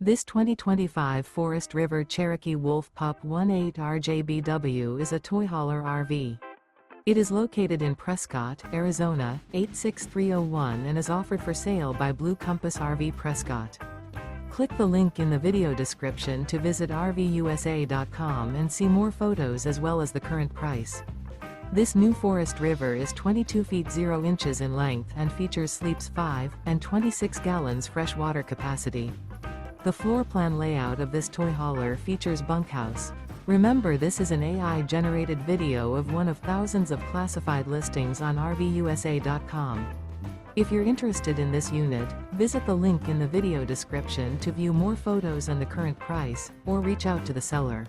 This 2025 Forest River Cherokee Wolf Pup 18 RJBW is a toy hauler RV. It is located in Prescott, Arizona, 86301 and is offered for sale by Blue Compass RV Prescott. Click the link in the video description to visit RVUSA.com and see more photos as well as the current price. This new Forest River is 22 feet 0 inches in length and features sleeps 5 and 26 gallons fresh water capacity. The floor plan layout of this toy hauler features Bunkhouse. Remember, this is an AI-generated video of one of thousands of classified listings on RVUSA.com. If you're interested in this unit, visit the link in the video description to view more photos and the current price, or reach out to the seller.